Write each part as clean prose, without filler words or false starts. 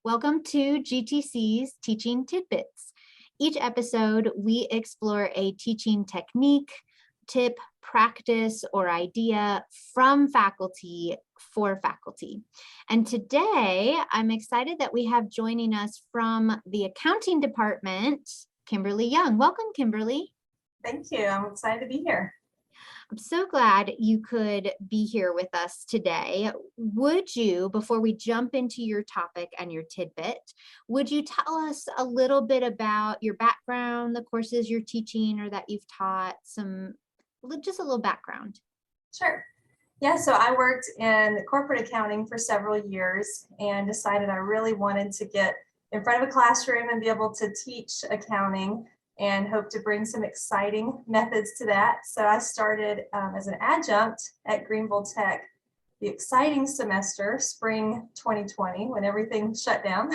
Welcome to GTC's Teaching Tidbits. Each episode, we explore a teaching technique, tip, practice, or idea from faculty for faculty. And today, I'm excited that we have joining us from the accounting department, Kimberly Young. Welcome, Kimberly. Thank you. I'm excited to be here. I'm so glad you could be here with us today. Would you, before we jump into your topic and your tidbit, would you tell us a little bit about your background, the courses you're teaching or that you've taught, just a little background? Sure. Yeah, so I worked in corporate accounting for several years and decided I really wanted to get in front of a classroom and be able to teach accounting and hope to bring some exciting methods to that. So I started as an adjunct at Greenville Tech, the exciting semester, spring 2020, when everything shut down.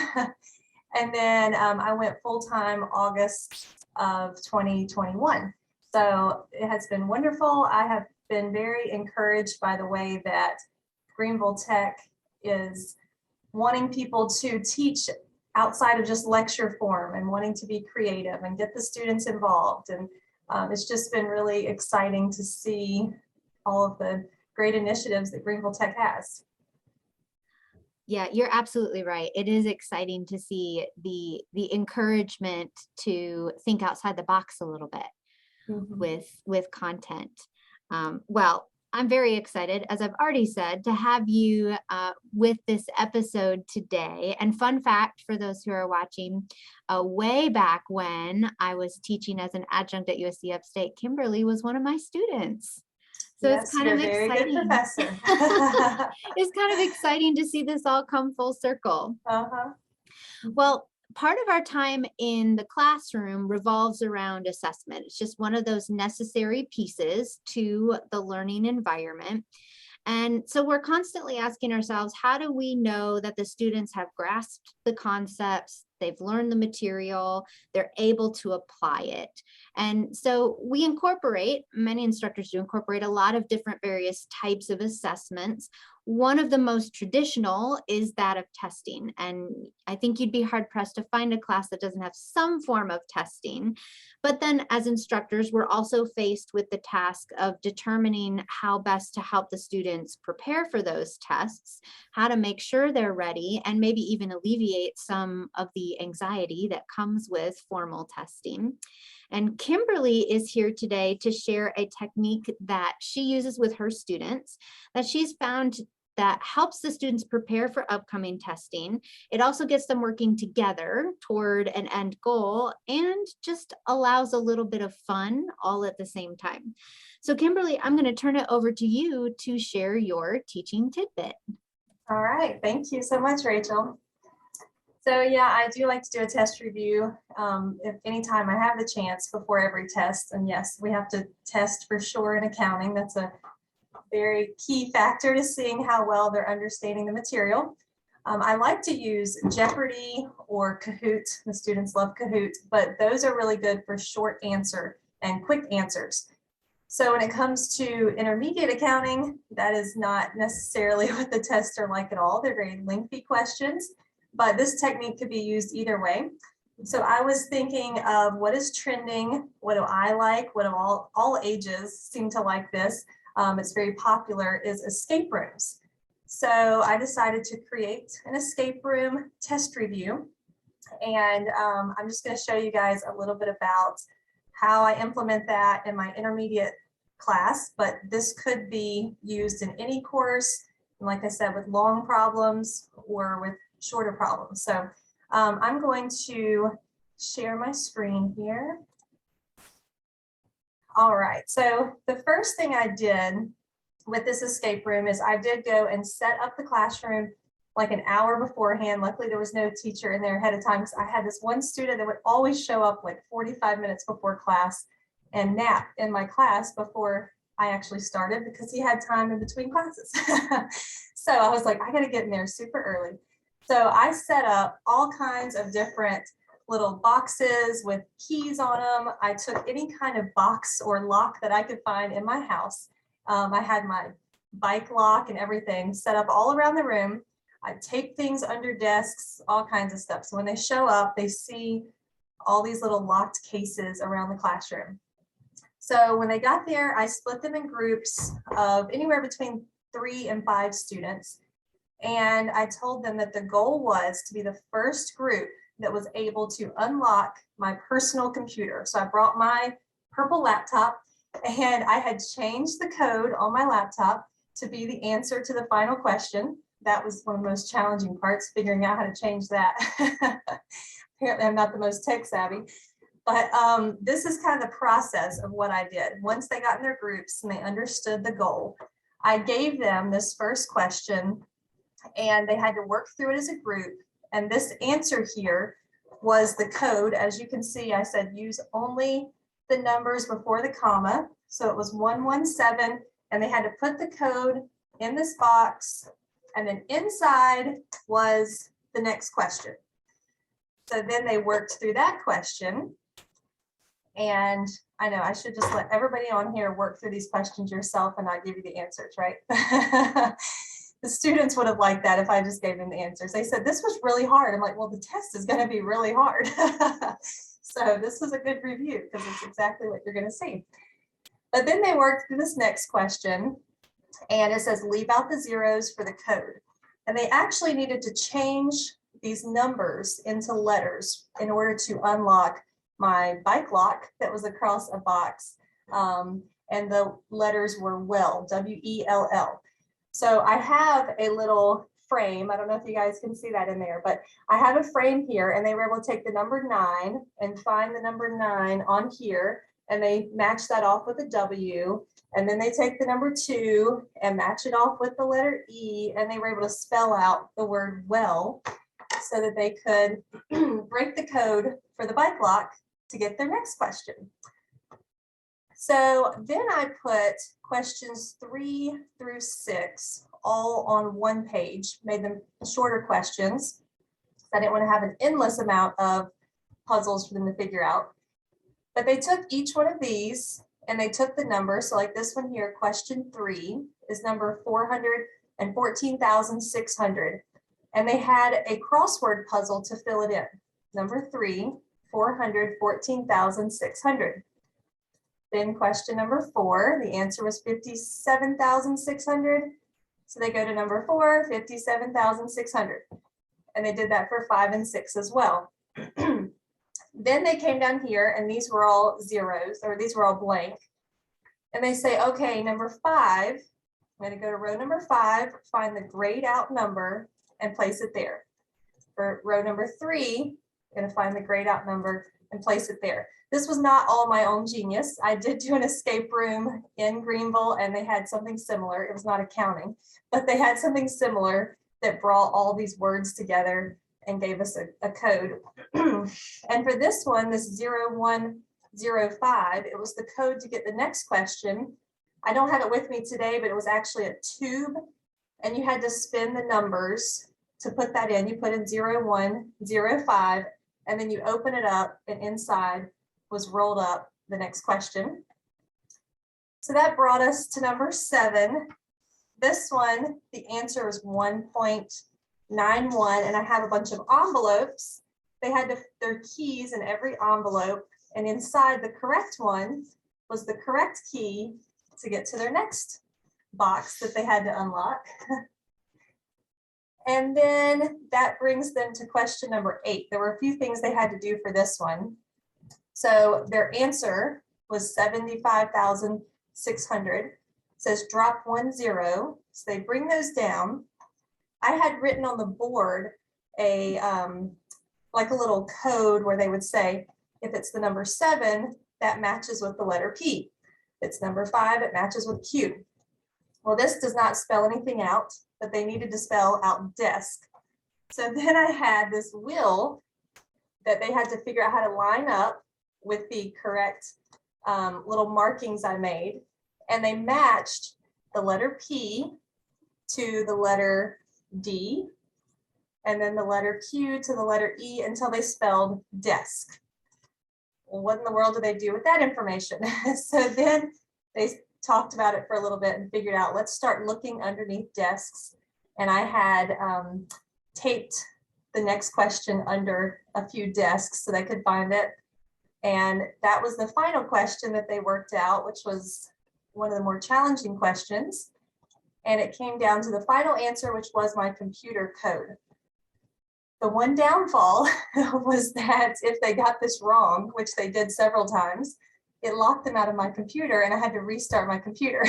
And then I went full-time August of 2021. So it has been wonderful. I have been very encouraged by the way that Greenville Tech is wanting people to teach outside of just lecture form and wanting to be creative and get the students involved. And it's just been really exciting to see all of the great initiatives that Greenville Tech has. Yeah, you're absolutely right. It is exciting to see the encouragement to think outside the box a little bit with content. Well, I'm very excited, as I've already said, to have you with this episode today. And fun fact for those who are watching, way back when I was teaching as an adjunct at USC Upstate, Kimberly was one of my students. So yes, it's kind of exciting. Very good professor. It's kind of exciting to see this all come full circle. Uh-huh. Well, part of our time in the classroom revolves around assessment. It's just one of those necessary pieces to the learning environment. And so we're constantly asking ourselves, how do we know that the students have grasped the concepts, they've learned the material, they're able to apply it? And so we incorporate, many instructors do incorporate a lot of different various types of assessments. One of the most traditional is that of testing. And I think you'd be hard pressed to find a class that doesn't have some form of testing. But then as instructors, we're also faced with the task of determining how best to help the students prepare for those tests, how to make sure they're ready, and maybe even alleviate some of the anxiety that comes with formal testing. And Kimberly is here today to share a technique that she uses with her students that she's found that helps the students prepare for upcoming testing. It also gets them working together toward an end goal and just allows a little bit of fun all at the same time. So Kimberly, I'm going to turn it over to you to share your teaching tidbit. All right, thank you so much, Rachel. So yeah, I do like to do a test review if anytime I have the chance before every test. And yes, we have to test for sure in accounting. That's a very key factor to seeing how well they're understanding the material. I like to use Jeopardy or Kahoot. The students love Kahoot, but those are really good for short answer and quick answers. So when it comes to intermediate accounting, that is not necessarily what the tests are like at all. They're very lengthy questions, but this technique could be used either way. So I was thinking of what is trending, what do I like, what do all ages seem to like this. It's very popular, is escape rooms. So I decided to create an escape room test review. And I'm just going to show you guys a little bit about how I implement that in my intermediate class, but this could be used in any course, like I said, with long problems or with shorter problems. So I'm going to share my screen here. All right, so the first thing I did with this escape room is I did go and set up the classroom like an hour beforehand. Luckily, there was no teacher in there ahead of time because I had this one student that would always show up like 45 minutes before class and nap in my class before I actually started because he had time in between classes. So I was like, I gotta get in there super early. So I set up all kinds of different little boxes with keys on them. I took any kind of box or lock that I could find in my house. I had my bike lock and everything set up all around the room. I tape things under desks, all kinds of stuff. So when they show up, they see all these little locked cases around the classroom. So when they got there, I split them in groups of anywhere between 3 and 5 students. And I told them that the goal was to be the first group that was able to unlock my personal computer. So I brought my purple laptop, and I had changed the code on my laptop to be the answer to the final question. That was one of the most challenging parts, figuring out how to change that. Apparently I'm not the most tech savvy, but this is kind of the process of what I did. Once they got in their groups and they understood the goal, I gave them this first question and they had to work through it as a group. And this answer here was the code. As you can see, I said use only the numbers before the comma. So it was 117, and they had to put the code in this box, and then inside was the next question. So then they worked through that question. And I know I should just let everybody on here work through these questions yourself and not give you the answers, right? The students would have liked that if I just gave them the answers. They said, this was really hard. I'm like, well, the test is going to be really hard. So this was a good review because it's exactly what you're going to see. But then they worked through this next question, and it says, leave out the zeros for the code. And they actually needed to change these numbers into letters in order to unlock my bike lock that was across a box. And the letters were well, W-E-L-L. So I have a little frame. I don't know if you guys can see that in there, but I have a frame here, and they were able to take the number 9 and find the number 9 on here, and they match that off with a W, and then they take the number 2 and match it off with the letter E, and they were able to spell out the word well so that they could break the code for the bike lock to get their next question. So then I put questions 3 through 6 all on one page, made them shorter questions. I didn't want to have an endless amount of puzzles for them to figure out. But they took each one of these and they took the number. So like this one here, question 3 is number 414,600. And they had a crossword puzzle to fill it in. Number 3, 414,600. Then question number 4, the answer was 57,600. So they go to number 4, 57,600. And they did that for 5 and 6 as well. Then they came down here, and these were all zeros, or these were all blank. And they say, okay, number 5, I'm going to go to row number 5, find the grayed out number and place it there. For row number 3, I'm going to find the grayed out number and place it there. This was not all my own genius. I did do an escape room in Greenville, and they had something similar. It was not accounting, but they had something similar that brought all these words together and gave us a code. And for this one, this 0105, it was the code to get the next question. I don't have it with me today, but it was actually a tube, and you had to spin the numbers to put that in. You put in 0105, and then you open it up, and inside was rolled up the next question. So that brought us to number 7. This one, the answer was 1.91, and I have a bunch of envelopes. They had their keys in every envelope, and inside the correct one was the correct key to get to their next box that they had to unlock. And then that brings them to question number 8. There were a few things they had to do for this one. So their answer was 75,600. It says drop 1 0. So they bring those down. I had written on the board a like a little code where they would say, if it's the number 7, that matches with the letter P. If it's number 5, it matches with Q. Well, this does not spell anything out, but they needed to spell out desk. So then I had this wheel that they had to figure out how to line up with the correct little markings I made. And they matched the letter P to the letter D, and then the letter Q to the letter E until they spelled desk. Well, what in the world do they do with that information? So then they talked about it for a little bit and figured out, let's start looking underneath desks and I had taped the next question under a few desks so they could find it. And that was the final question that they worked out, which was one of the more challenging questions. And it came down to the final answer, which was my computer code. The one downfall was that if they got this wrong, which they did several times, it locked them out of my computer and I had to restart my computer.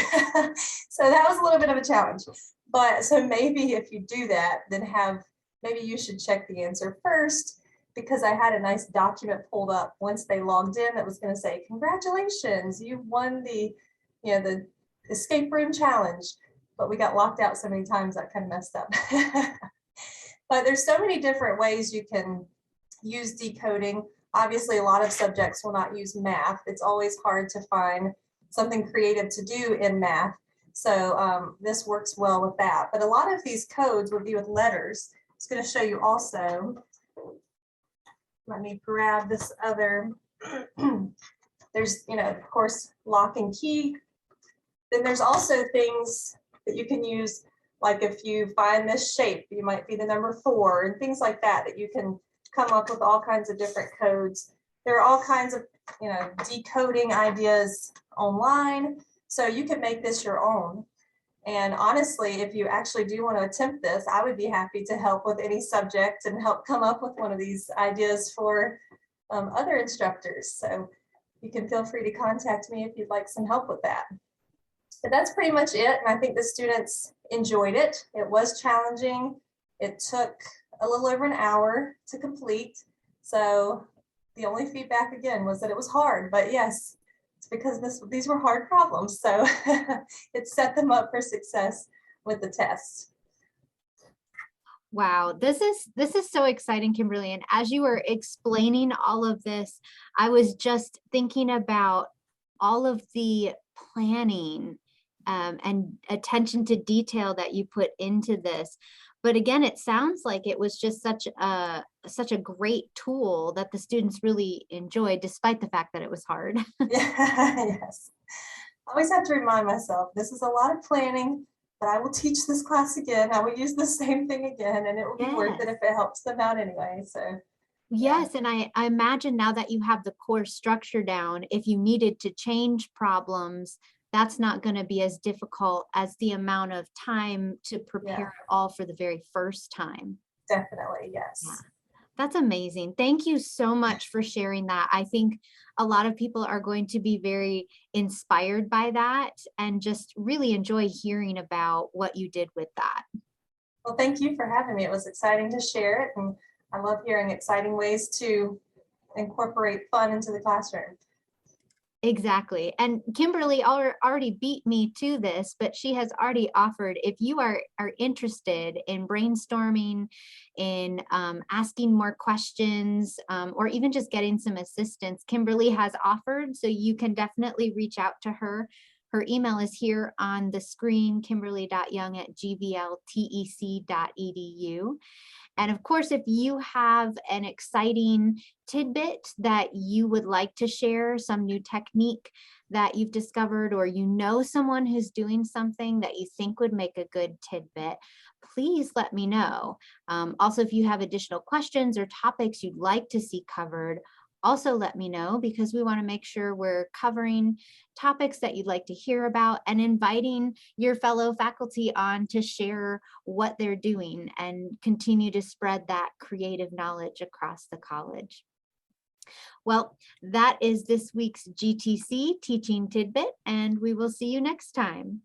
So that was a little bit of a challenge. But so maybe if you do that, then maybe you should check the answer first, because I had a nice document pulled up once they logged in that was going to say, congratulations, you won the escape room challenge. But we got locked out so many times that kind of messed up. But there's so many different ways you can use decoding. Obviously, a lot of subjects will not use math. It's always hard to find something creative to do in math. So this works well with that. But a lot of these codes would be with letters. It's going to show you also. Let me grab this other. There's, of course, lock and key. Then there's also things that you can use, like if you find this shape, you might be the number 4 and things like that, that you can come up with all kinds of different codes. There are all kinds of, decoding ideas online. So you can make this your own. And honestly, if you actually do want to attempt this, I would be happy to help with any subject and help come up with one of these ideas for other instructors. So you can feel free to contact me if you'd like some help with that. But that's pretty much it. And I think the students enjoyed it. It was challenging. It took a little over an hour to complete. So the only feedback again was that it was hard, but yes, it's because these were hard problems. So it set them up for success with the test. Wow, this is so exciting, Kimberly. And as you were explaining all of this, I was just thinking about all of the planning and attention to detail that you put into this. But again, it sounds like it was just such a great tool that the students really enjoyed, despite the fact that it was hard. Yes. I always have to remind myself, this is a lot of planning, but I will teach this class again. I will use the same thing again, and it will be worth it if it helps them out anyway. So yes, and I imagine now that you have the course structure down, if you needed to change problems, that's not going to be as difficult as the amount of time to prepare it all for the very first time. Definitely, yes. Yeah. That's amazing. Thank you so much for sharing that. I think a lot of people are going to be very inspired by that and just really enjoy hearing about what you did with that. Well, thank you for having me. It was exciting to share it, and I love hearing exciting ways to incorporate fun into the classroom. Exactly. And Kimberly already beat me to this, but she has already offered, if you are interested in brainstorming, in asking more questions, or even just getting some assistance, Kimberly has offered, so you can definitely reach out to her. Her email is here on the screen, kimberly.young@gvltec.edu. And of course, if you have an exciting tidbit that you would like to share, some new technique that you've discovered, or you know someone who's doing something that you think would make a good tidbit, please let me know. Also, if you have additional questions or topics you'd like to see covered, also let me know, because we want to make sure we're covering topics that you'd like to hear about and inviting your fellow faculty on to share what they're doing and continue to spread that creative knowledge across the college. Well, that is this week's GTC Teaching Tidbit, and we will see you next time.